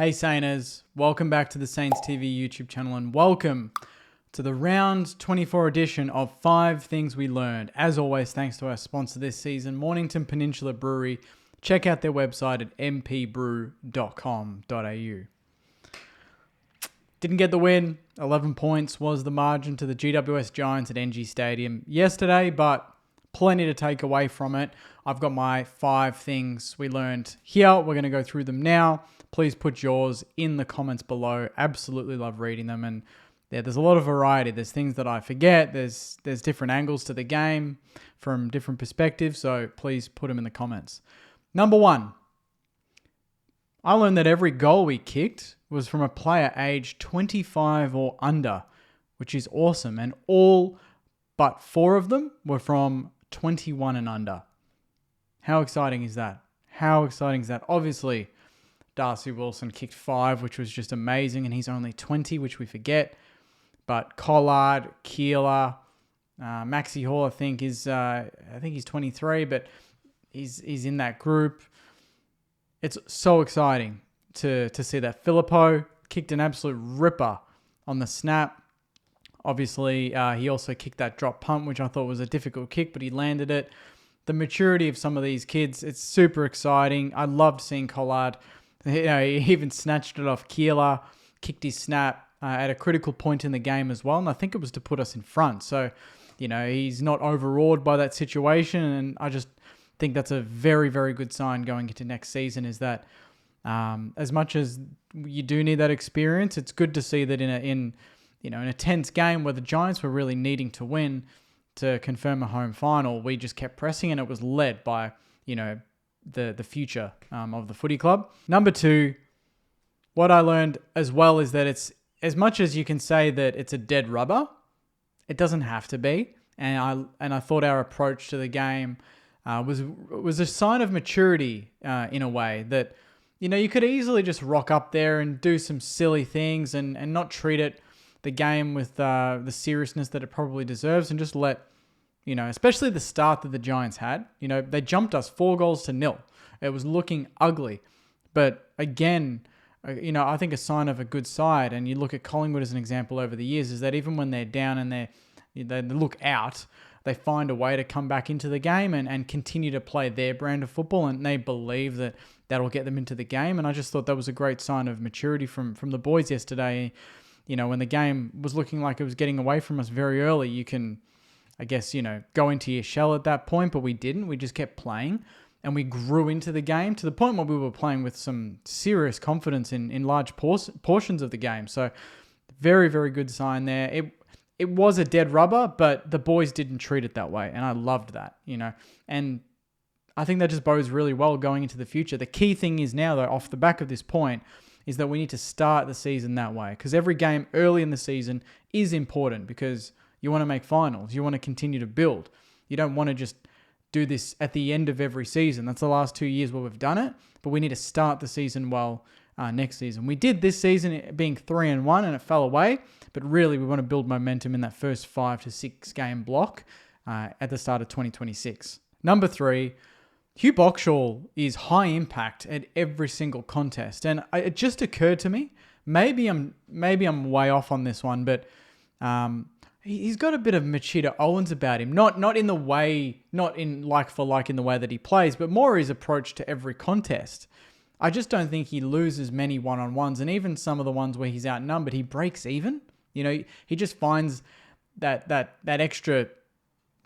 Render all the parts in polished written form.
Hey Sainers, welcome back to the Saints TV YouTube channel and welcome to the round 24 edition of 5 Things We Learned. As always, thanks to our sponsor this season, Mornington Peninsula Brewery. Check out their website at mpbrew.com.au. Didn't get the win. 11 points was the margin to the GWS Giants at NG Stadium yesterday, but plenty to take away from it. I've got my 5 things we learned here. We're going to go through them now. Please put yours in the comments below. Absolutely love reading them. And there's a lot of variety. There's things that I forget. There's different angles to the game from different perspectives. So please put them in the comments. Number 1. I learned that every goal we kicked was from a player aged 25 or under, which is awesome. And all but 4 of them were from 21 and under. How exciting is that? How exciting is that? Obviously, Darcy Wilson kicked 5, which was just amazing, and he's only 20, which we forget. But Collard, Keeler, Maxi Hall, I think he's 23, but he's in that group. It's so exciting to see that. Filippo kicked an absolute ripper on the snap. Obviously, he also kicked that drop punt, which I thought was a difficult kick, but he landed it. The maturity of some of these kids, it's super exciting. I loved seeing Collard. He even snatched it off Keeler, kicked his snap at a critical point in the game as well, and I think it was to put us in front. So, he's not overawed by that situation, and I just think that's a very, very good sign going into next season, is that as much as you do need that experience, it's good to see that in a tense game where the Giants were really needing to win to confirm a home final, we just kept pressing, and it was led by, the future of the footy club. Number 2, what I learned as well is that it's, as much as you can say that it's a dead rubber, it doesn't have to be. And I thought our approach to the game was a sign of maturity in a way that, you could easily just rock up there and do some silly things and not treat the game with the seriousness that it probably deserves, and just let, especially the start that the Giants had. They jumped us 4-0. It was looking ugly. But again, I think a sign of a good side, and you look at Collingwood as an example over the years, is that even when they're down and they look out, they find a way to come back into the game and continue to play their brand of football, and they believe that that'll get them into the game. And I just thought that was a great sign of maturity from the boys yesterday. When the game was looking like it was getting away from us very early, you can, I guess, go into your shell at that point, but we didn't. We just kept playing, and we grew into the game to the point where we were playing with some serious confidence in large portions of the game. So very, very good sign there. It was a dead rubber, but the boys didn't treat it that way, and I loved that, And I think that just bodes really well going into the future. The key thing is now, though, off the back of this point, is that we need to start the season that way, because every game early in the season is important, because you want to make finals. You want to continue to build. You don't want to just do this at the end of every season. That's the last 2 years where we've done it, but we need to start the season well next season. We did this season being 3-1, and it fell away, but really we want to build momentum in that first 5 to 6 game block at the start of 2026. Number 3, Hugh Boxall is high impact at every single contest, and it just occurred to me, maybe I'm way off on this one, but he's got a bit of Machida Owens about him. Not in the way, not in like for like in the way that he plays, but more his approach to every contest. I just don't think he loses many one-on-ones, and even some of the ones where he's outnumbered, he breaks even. He just finds that extra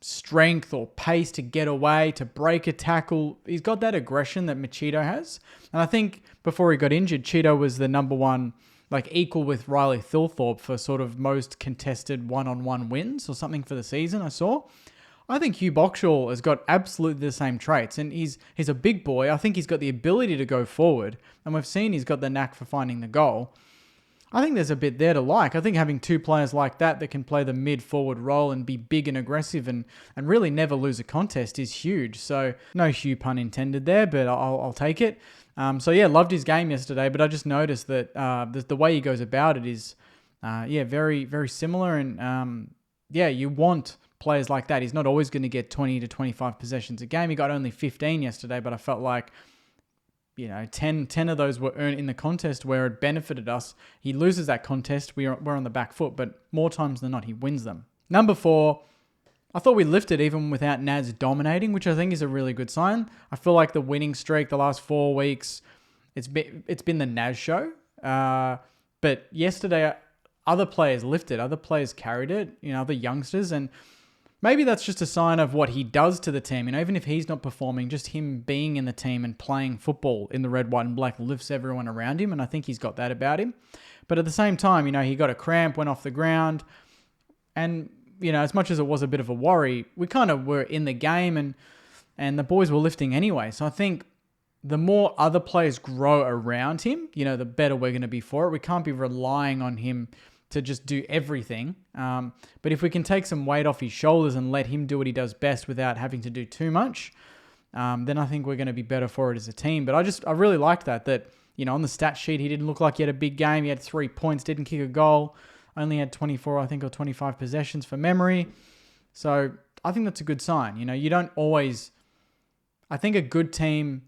strength or pace to get away, to break a tackle. He's got that aggression that Machida has. And I think before he got injured, Cheeto was the number 1, equal with Riley Thilthorpe for sort of most contested one-on-one wins or something for the season, I saw. I think Hugh Boxall has got absolutely the same traits, and he's a big boy. I think he's got the ability to go forward, and we've seen he's got the knack for finding the goal. I think there's a bit there to like. I think having 2 players like that can play the mid-forward role and be big and aggressive and really never lose a contest is huge. So no Hugh pun intended there, but I'll take it. Loved his game yesterday, but I just noticed that the way he goes about it is, very, very similar. And you want players like that. He's not always going to get 20 to 25 possessions a game. He got only 15 yesterday, but I felt like 10 of those were earned in the contest where it benefited us. He loses that contest, we're on the back foot, but more times than not, he wins them. Number 4, I thought we lifted even without Naz dominating, which I think is a really good sign. I feel like the winning streak the last 4 weeks, it's been the Naz show. But yesterday, other players lifted, other players carried it, other youngsters, and maybe that's just a sign of what he does to the team. Even if he's not performing, just him being in the team and playing football in the red, white, and black lifts everyone around him, and I think he's got that about him. But at the same time, he got a cramp, went off the ground, and as much as it was a bit of a worry, we kind of were in the game, and the boys were lifting anyway. So I think the more other players grow around him, the better we're going to be for it. We can't be relying on him to just do everything. But if we can take some weight off his shoulders and let him do what he does best without having to do too much, then I think we're going to be better for it as a team. But I really liked that on the stat sheet, he didn't look like he had a big game. He had 3 points, didn't kick a goal, only had 24, I think, or 25 possessions for memory. So I think that's a good sign. You don't always... I think a good team,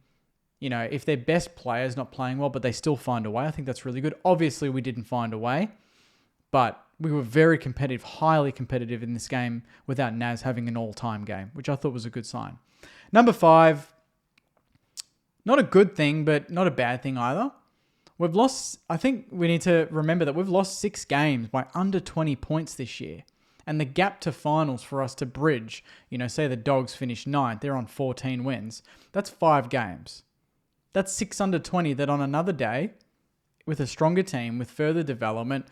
if their best player's not playing well, but they still find a way, I think that's really good. Obviously, we didn't find a way, but we were very competitive, highly competitive in this game without Naz having an all-time game, which I thought was a good sign. Number 5, not a good thing, but not a bad thing either. We've lost, I think we need to remember that we've lost 6 games by under 20 points this year. And the gap to finals for us to bridge, say the Dogs finish 9th, they're on 14 wins. That's 5 games. That's 6 under 20 that on another day, with a stronger team, with further development,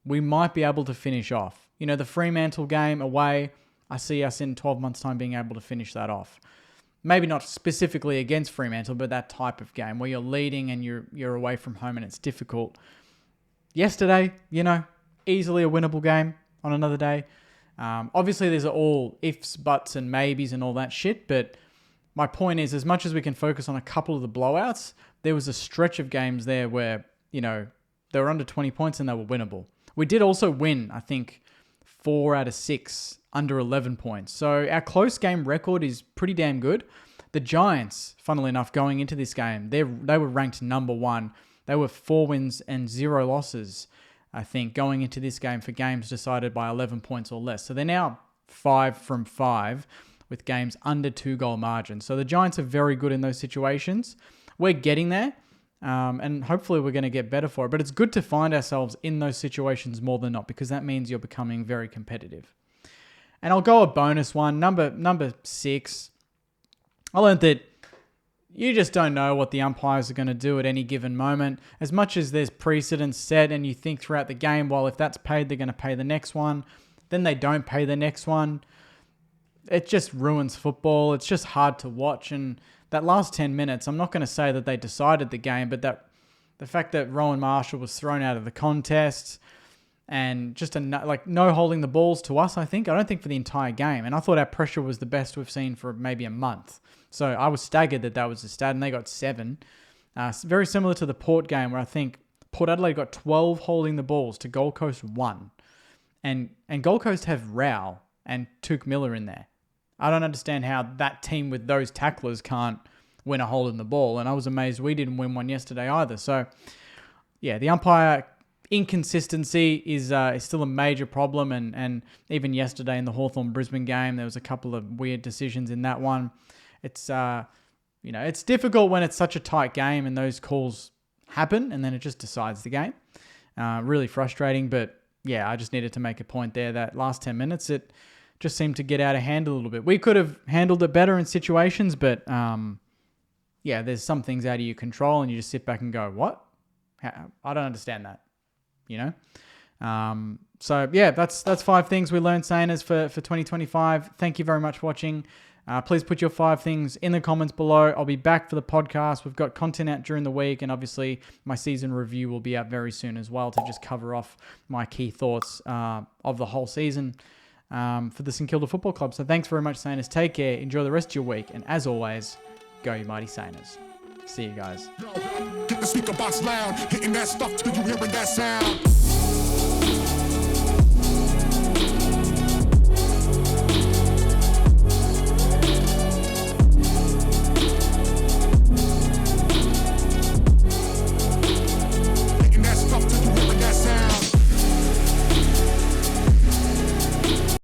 we might be able to finish off. The Fremantle game away, I see us in 12 months' time being able to finish that off. Maybe not specifically against Fremantle, but that type of game where you're leading and you're away from home and it's difficult. Yesterday, easily a winnable game on another day. Obviously, these are all ifs, buts, and maybes and all that shit, but my point is, as much as we can focus on a couple of the blowouts, there was a stretch of games there where, they were under 20 points and they were winnable. We did also win, I think, 4 out of 6 under 11 points. So our close game record is pretty damn good. The Giants, funnily enough, going into this game, they were ranked number 1. They were 4 wins and 0 losses, I think, going into this game for games decided by 11 points or less. So they're now 5 from 5 with games under 2-goal margin. So the Giants are very good in those situations. We're getting there. And hopefully we're going to get better for it. But it's good to find ourselves in those situations more than not, because that means you're becoming very competitive. And I'll go a bonus one. Number 6. I learned that you just don't know what the umpires are going to do at any given moment. As much as there's precedents set and you think throughout the game, well, if that's paid, they're going to pay the next one. Then they don't pay the next one. It just ruins football. It's just hard to watch. And that last 10 minutes, I'm not going to say that they decided the game, but the fact that Rowan Marshall was thrown out of the contest and just no holding the balls to us, I don't think for the entire game. And I thought our pressure was the best we've seen for maybe a month. So I was staggered that was the stat, and they got 7. Very similar to the Port game, where I think Port Adelaide got 12 holding the balls to Gold Coast 1. And Gold Coast have Rao and Touk Miller in there. I don't understand how that team with those tacklers can't win a hold in the ball. And I was amazed we didn't win one yesterday either. So, yeah, the umpire inconsistency is still a major problem. And even yesterday in the Hawthorn-Brisbane game, there was a couple of weird decisions in that one. It's, it's difficult when it's such a tight game and those calls happen and then it just decides the game. Really frustrating. But, yeah, I just needed to make a point there that last 10 minutes, it just seemed to get out of hand a little bit. We could have handled it better in situations, but there's some things out of your control and you just sit back and go, what? I don't understand that, So, yeah, that's 5 things we learned, Saners, for 2025. Thank you very much for watching. Please put your 5 things in the comments below. I'll be back for the podcast. We've got content out during the week, and obviously my season review will be out very soon as well to just cover off my key thoughts of the whole season. For the St Kilda Football Club. So thanks very much, Saners. Take care. Enjoy the rest of your week. And as always, go you mighty Saners. See you guys. Get the speaker box loud, hitting that stuff till you hearing that sound.